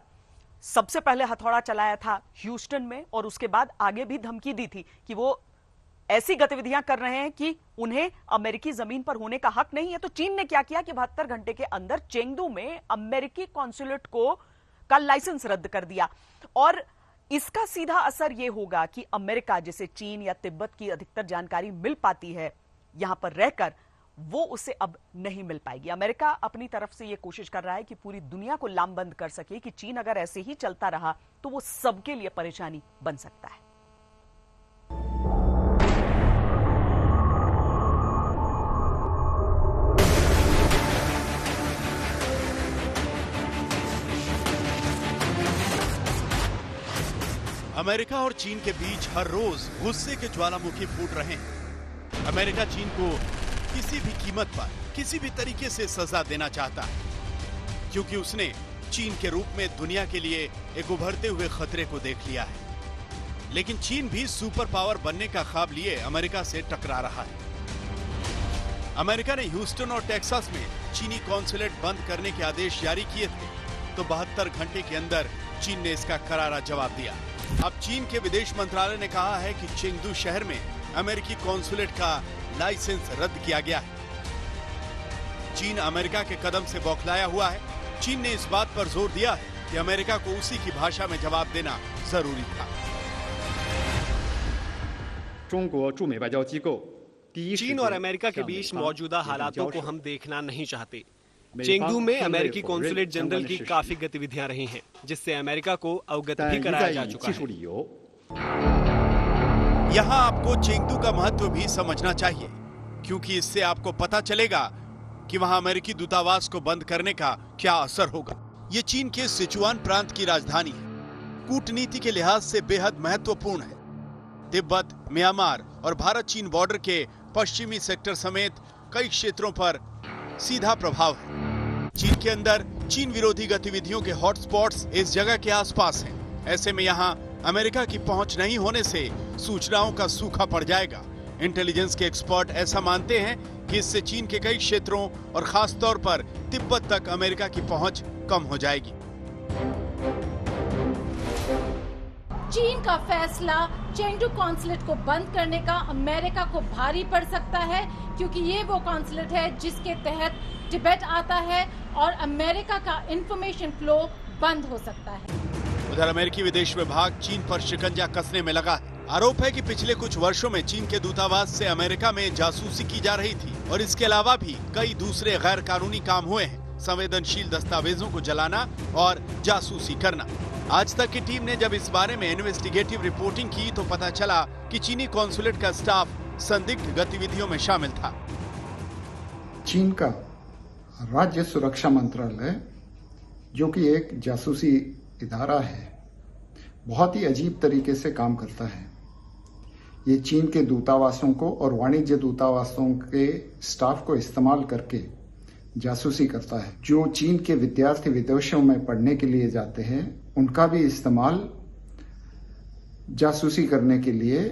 सबसे पहले हथौड़ा चलाया था ह्यूस्टन में, और उसके बाद आगे भी धमकी दी थी कि वो ऐसी गतिविधियां कर रहे हैं कि उन्हें अमेरिकी जमीन पर होने का हक नहीं है। तो चीन ने क्या किया कि 72 घंटे के अंदर चेंगडू में अमेरिकी कॉन्सुलेट का लाइसेंस रद्द कर दिया। और इसका सीधा असर यह होगा कि अमेरिका, जिसे चीन या तिब्बत की अधिकतर जानकारी मिल पाती है यहां पर रहकर, वो उसे अब नहीं मिल पाएगी। अमेरिका अपनी तरफ से यह कोशिश कर रहा है कि पूरी दुनिया को लामबंद कर सके कि चीन अगर ऐसे ही चलता रहा तो वो सबके लिए परेशानी बन सकता है। अमेरिका और चीन के बीच हर रोज गुस्से के ज्वालामुखी फूट रहे हैं। अमेरिका चीन को किसी भी कीमत पर, किसी भी तरीके से सजा देना चाहता है, क्योंकि उसने चीन के रूप में दुनिया के लिए एक उभरते हुए खतरे को देख लिया है। लेकिन चीन भी सुपर पावर बनने का ख्वाब लिए अमेरिका से टकरा रहा है। अमेरिका ने ह्यूस्टन और टेक्सास में चीनी कॉन्सुलेट बंद करने के आदेश जारी किए थे, तो 72 घंटे के अंदर चीन ने इसका करारा जवाब दिया। अब चीन के विदेश मंत्रालय ने कहा है कि चेंगडू शहर में अमेरिकी कॉन्सुलेट का लाइसेंस रद्द किया गया है। चीन अमेरिका के कदम से बौखलाया हुआ है। चीन ने इस बात पर जोर दिया है कि अमेरिका को उसी की भाषा में जवाब देना जरूरी था। चीन और अमेरिका के बीच मौजूदा हालातों को हम देखना नहीं चाहते। चेंगडू में अमेरिकी कॉन्सुलेट जनरल की काफी गतिविधियां रही हैं, जिससे अमेरिका को अवगत भी कराया जा चुका है। यहाँ आपको चेंगडू का महत्व भी समझना चाहिए, क्योंकि इससे आपको पता चलेगा कि वहाँ अमेरिकी दूतावास को बंद करने का क्या असर होगा। ये चीन के सिचुआन प्रांत की राजधानी है, कूटनीति के लिहाज से बेहद महत्वपूर्ण है। तिब्बत, म्यांमार और भारत चीन बॉर्डर के पश्चिमी सेक्टर समेत कई क्षेत्रों पर सीधा प्रभाव है। चीन के अंदर चीन विरोधी गतिविधियों के हॉटस्पॉट्स इस जगह के आसपास हैं। ऐसे में यहाँ अमेरिका की पहुंच नहीं होने से सूचनाओं का सूखा पड़ जाएगा। इंटेलिजेंस के एक्सपर्ट ऐसा मानते हैं कि इससे चीन के कई क्षेत्रों और खास तौर पर तिब्बत तक अमेरिका की पहुंच कम हो जाएगी। चीन का फैसला चेंगडू कॉन्सुलेट को बंद करने का अमेरिका को भारी पड़ सकता है, क्योंकि ये वो कॉन्सुलेट है जिसके तहत तिब्बत आता है और अमेरिका का इंफॉर्मेशन फ्लो बंद हो सकता है। उधर अमेरिकी विदेश विभाग चीन पर शिकंजा कसने में लगा है। आरोप है कि पिछले कुछ वर्षों में चीन के दूतावास से अमेरिका में जासूसी की जा रही थी और इसके अलावा भी कई दूसरे गैर कानूनी काम हुए हैं, संवेदनशील दस्तावेजों को जलाना और जासूसी करना। आज तक की टीम ने जब इस बारे में इन्वेस्टिगेटिव रिपोर्टिंग की तो पता चला कि चीनी कॉन्सुलेट का स्टाफ संदिग्ध गतिविधियों में शामिल था। चीन का राज्य सुरक्षा मंत्रालय, जो कि एक जासूसी इदारा है, बहुत ही अजीब तरीके से काम करता है। ये चीन के दूतावासों को और वाणिज्य दूतावासों के स्टाफ को इस्तेमाल करके जासूसी करता है। जो चीन के विद्यार्थी विदेशों में पढ़ने के लिए जाते हैं, उनका भी इस्तेमाल जासूसी करने के लिए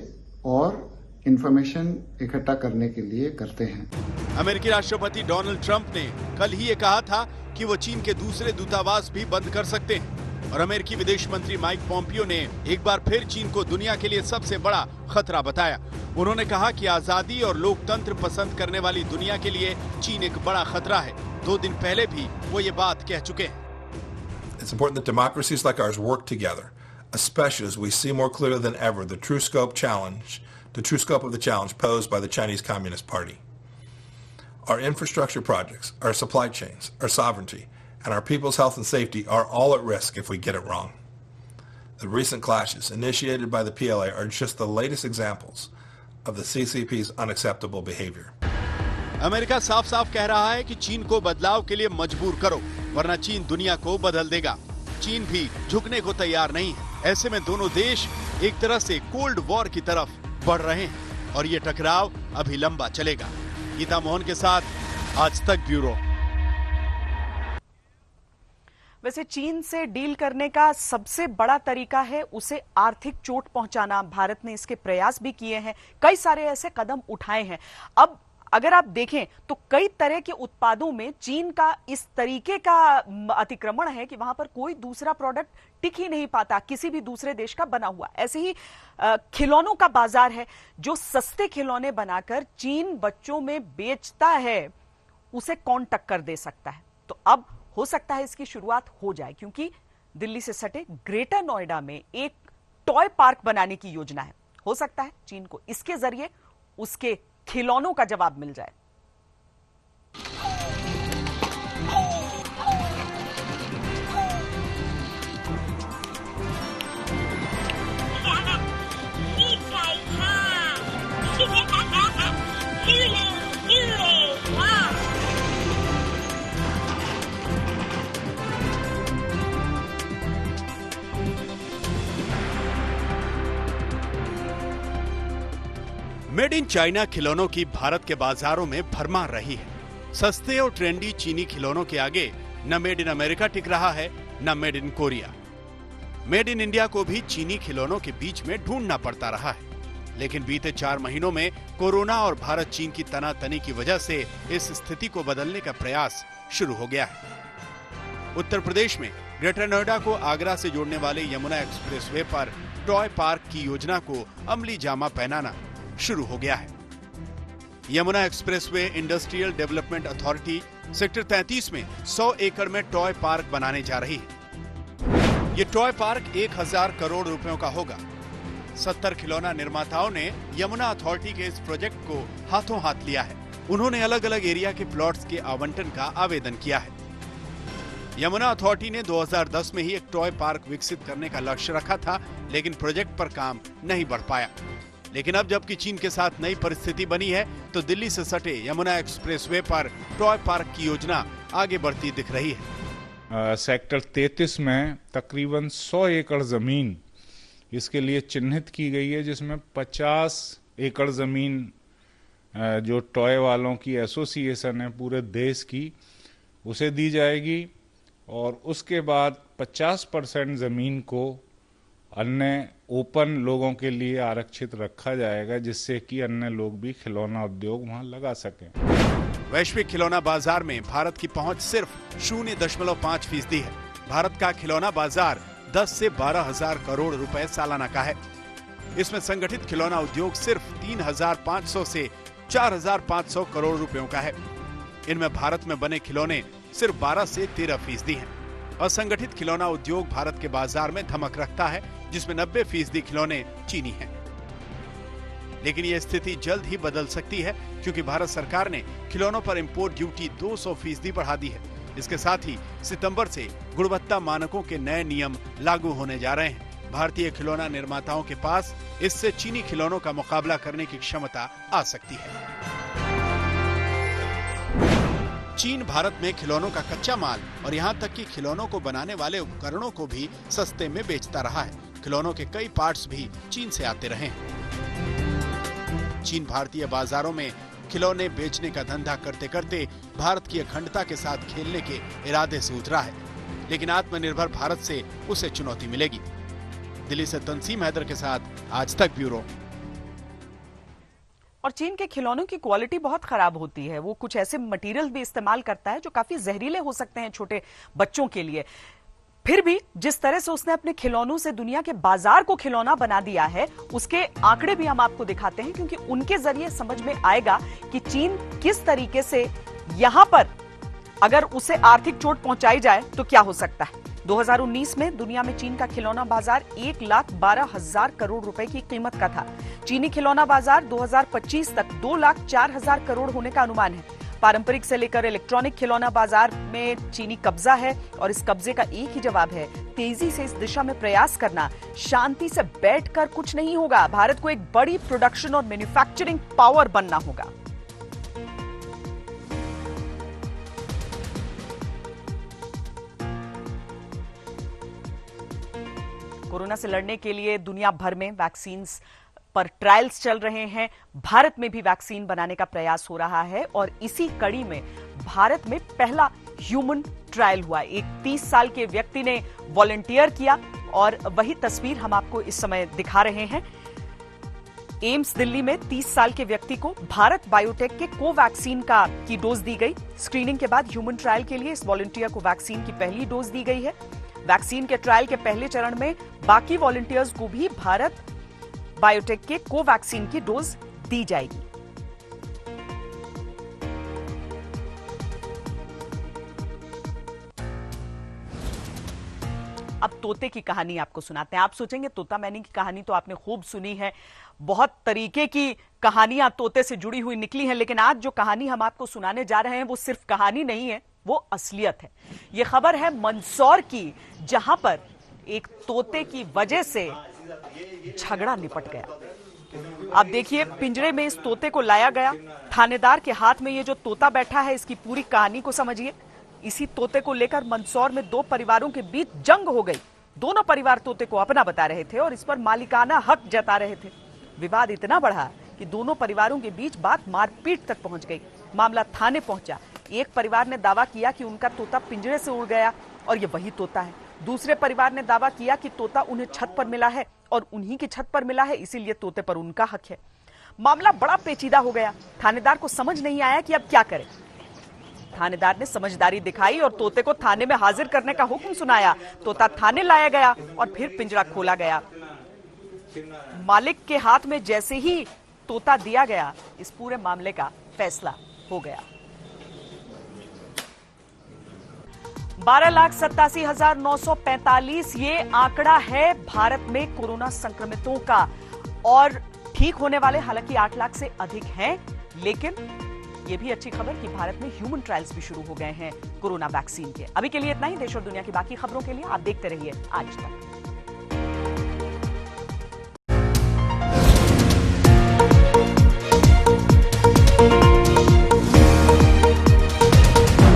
और इंफॉर्मेशन इकट्ठा करने के लिए करते हैं। अमेरिकी राष्ट्रपति डोनाल्ड ट्रंप ने कल ही ये कहा था कि वो चीन के दूसरे दूतावास भी बंद कर सकते हैं और अमेरिकी विदेश मंत्री माइक पोम्पियो ने एक बार फिर चीन को दुनिया के लिए सबसे बड़ा खतरा बताया। उन्होंने कहा कि आजादी और लोकतंत्र पसंद करने वाली दुनिया के लिए चीन एक बड़ा खतरा है। 2 दिन पहले भी वो ये बात कह चुके हैं। It's important that democracies like ours work together, especially as we see more clearly than ever the true scope of the challenge posed by the Chinese Communist Party. Our infrastructure projects, our supply chains, our sovereignty, and our people's health and safety are all at risk if we get it wrong. The recent clashes initiated by the PLA are just the latest examples of the CCP's unacceptable behavior. America साफ साफ कह रहा है कि चीन को बदलाव के लिए मजबूर करो, वरना चीन दुनिया को बदल देगा। चीन भी झुकने को तैयार नहीं है। ऐसे में दोनों देश एक तरह से कोल्ड वॉर की तरफ बढ़ रहे हैं और ये टकराव अभी लंबा चलेगा। गीता मोहन के साथ आज तक ब्यूरो। वैसे चीन से डील करने का सबसे बड़ा तरीका है उसे आर्थिक चोट पहुंचाना। भारत ने इसके प्रयास भी किए हैं, कई सारे ऐसे कदम उठाए हैं। अब अगर आप देखें तो कई तरह के उत्पादों में चीन का इस तरीके का अतिक्रमण है कि वहां पर कोई दूसरा प्रोडक्ट टिक ही नहीं पाता, किसी भी दूसरे देश का बना हुआ। ऐसे ही खिलौनों का बाजार है, जो सस्ते खिलौने बनाकर चीन बच्चों में बेचता है, उसे कौन टक्कर दे सकता है। तो अब हो सकता है इसकी शुरुआत हो जाए, क्योंकि दिल्ली से सटे ग्रेटर नोएडा में एक टॉय पार्क बनाने की योजना है। हो सकता है चीन को इसके जरिए उसके खिलौनों का जवाब मिल जाए। मेड इन चाइना खिलौनों की भारत के बाजारों में भरमार रही है। सस्ते और ट्रेंडी चीनी खिलौनों के आगे न मेड इन अमेरिका टिक रहा है, न made in Korea. Made in India को भी चीनी खिलौनों के बीच में ढूंढना पड़ता रहा है। लेकिन बीते 4 महीनों में कोरोना और भारत चीन की तनातनी की वजह से इस स्थिति को बदलने का प्रयास शुरू हो गया है। उत्तर प्रदेश में ग्रेटर नोएडा को आगरा से जोड़ने वाले Yamuna expressway per toy park की योजना को अमली जामा पहनाना शुरू हो गया है। Yamuna expressway industrial development authority sector 33 में 100 एकड़ में टॉय पार्क बनाने जा रही है। ये टॉय पार्क 1000 करोड़ रुपयों का होगा। 70 खिलौना निर्माताओं ने यमुना अथॉरिटी के इस प्रोजेक्ट को हाथों हाथ लिया है। उन्होंने अलग अलग एरिया के प्लॉट्स के आवंटन का आवेदन किया है। यमुना अथॉरिटी ने 2010 में ही एक टॉय पार्क विकसित करने का लक्ष्य रखा था, लेकिन प्रोजेक्ट पर काम नहीं बढ़ पाया। लेकिन अब जबकि चीन के साथ नई परिस्थिति बनी है, तो दिल्ली से सटे Yamuna expressway per toy park की योजना आगे बढ़ती दिख रही है। सेक्टर 33 में तकरीबन 100 एकड़ जमीन इसके लिए चिन्हित की गई है, जिसमें 50 एकड़ जमीन जो टॉय वालों की एसोसिएशन है पूरे देश की, उसे दी जाएगी और उसके बाद 50% जमीन को अन्य ओपन लोगों के लिए आरक्षित रखा जाएगा, जिससे कि अन्य लोग भी खिलौना उद्योग वहां लगा सकें। वैश्विक खिलौना बाजार में भारत की पहुंच सिर्फ 0.5% है। भारत का खिलौना बाजार 10 से 12,000 करोड़ रुपए सालाना का है। इसमें संगठित खिलौना उद्योग सिर्फ 3,500 से 4,500 करोड़ रुपयों का है। इनमें भारत में बने खिलौने सिर्फ 12 से 13% हैं। असंगठित खिलौना उद्योग भारत के बाजार में धमक रखता है, जिसमें 90% खिलौने चीनी हैं। लेकिन ये स्थिति जल्द ही बदल सकती है, क्योंकि भारत सरकार ने खिलौनों पर इंपोर्ट ड्यूटी 200% बढ़ा दी है। इसके साथ ही सितंबर से गुणवत्ता मानकों के नए नियम लागू होने जा रहे हैं। भारतीय खिलौना निर्माताओं के पास इससे चीनी खिलौनों का मुकाबला करने की क्षमता आ सकती है। चीन भारत में खिलौनों का कच्चा माल और यहाँ तक कि खिलौनों को बनाने वाले उपकरणों को भी सस्ते में बेचता रहा है। खिलौनों के कई पार्ट्स भी चीन से आते रहे हैं। चीन भारतीय बाजारों में खिलौने बेचने का धंधा करते करते भारत की अखंडता के साथ खेलने के इरादे से उतरा है, लेकिन आत्मनिर्भर भारत से उसे चुनौती मिलेगी। दिल्ली से तंसीम हैदर के साथ आज तक ब्यूरो। और चीन के खिलौनों की क्वालिटी बहुत खराब होती है। वो कुछ ऐसे मटेरियल भी इस्तेमाल करता है जो काफी जहरीले हो सकते हैं छोटे बच्चों के लिए। फिर भी जिस तरह से उसने अपने खिलौनों से दुनिया के बाजार को खिलौना बना दिया है, उसके आंकड़े भी हम आपको दिखाते हैं, क्योंकि उनके जरिए समझ में आएगा कि चीन किस तरीके से यहां पर अगर उसे आर्थिक चोट पहुंचाई जाए तो क्या हो सकता है। 2019 में दुनिया में चीन का खिलौना बाजार 1,12,000 करोड़ रुपए की कीमत का था। चीनी खिलौना बाजार 2025 तक 2,04,000 करोड़ होने का अनुमान है। पारंपरिक से लेकर इलेक्ट्रॉनिक खिलौना बाजार में चीनी कब्जा है और इस कब्जे का एक ही जवाब है, तेजी से इस दिशा में प्रयास करना। शांति से बैठकर कुछ नहीं होगा। भारत को एक बड़ी प्रोडक्शन और मैन्युफैक्चरिंग पावर बनना होगा। कोरोना से लड़ने के लिए दुनिया भर में वैक्सीन पर ट्रायल्स चल रहे हैं। भारत में भी वैक्सीन बनाने का प्रयास हो रहा है और इसी कड़ी में भारत में पहला ह्यूमन ट्रायल हुआ। एक 30 साल के व्यक्ति ने वॉलंटियर किया और वही तस्वीर हम आपको इस समय दिखा रहे हैं। एम्स दिल्ली में 30 साल के व्यक्ति को भारत बायोटेक के कोवैक्सीन की डोज दी गई। स्क्रीनिंग के बाद ह्यूमन ट्रायल के लिए इस वॉलंटियर को वैक्सीन की पहली डोज दी गई है। वैक्सीन के ट्रायल के पहले चरण में बाकी वॉलंटियर्स को भी भारत बायोटेक के कोवैक्सीन की डोज दी जाएगी। अब तोते की कहानी आपको सुनाते हैं। आप सोचेंगे तोता मैनी की कहानी तो आपने खूब सुनी है, बहुत तरीके की कहानियां तोते से जुड़ी हुई निकली हैं, लेकिन आज जो कहानी हम आपको सुनाने जा रहे हैं वो सिर्फ कहानी नहीं है, वो असलियत है। ये खबर है मंदसौर की, जहां पर एक तोते की वजह से झगड़ा निपट गया। अब देखिए, पिंजरे में इस तोते को लाया गया, थानेदार के हाथ में ये जो तोता बैठा है, इसकी पूरी कहानी को समझिए। इसी तोते को लेकर मंदसौर में दो परिवारों के बीच जंग हो गई। दोनों परिवार तोते को अपना बता रहे थे और इस पर मालिकाना हक जता रहे थे। विवाद इतना बढ़ा कि दोनों परिवारों के बीच बात मारपीट तक पहुंच गई। मामला थाने पहुंचा। एक परिवार ने दावा किया कि उनका तोता पिंजरे से उड़ गया और ये वही तोता है। दूसरे परिवार ने दावा किया कि तोता उन्हें छत पर मिला है और उन्हीं की छत पर मिला है, इसीलिए तोते पर उनका हक है। मामला बड़ा पेचीदा हो गया। थानेदार को समझ नहीं आया कि अब क्या करे। थानेदार ने समझदारी दिखाई और तोते को थाने में हाजिर करने का हुक्म सुनाया। तोता थाने लाया गया और फिर पिंजरा खोला गया। मालिक के हाथ में जैसे ही तोता दिया गया, इस पूरे मामले का फैसला हो गया। 12,87,945 ये आंकड़ा है भारत में कोरोना संक्रमितों का, और ठीक होने वाले हालांकि 8 लाख से अधिक हैं। लेकिन ये भी अच्छी खबर कि भारत में ह्यूमन ट्रायल्स भी शुरू हो गए हैं कोरोना वैक्सीन के। अभी के लिए इतना ही। देश और दुनिया की बाकी खबरों के लिए आप देखते रहिए आज तक।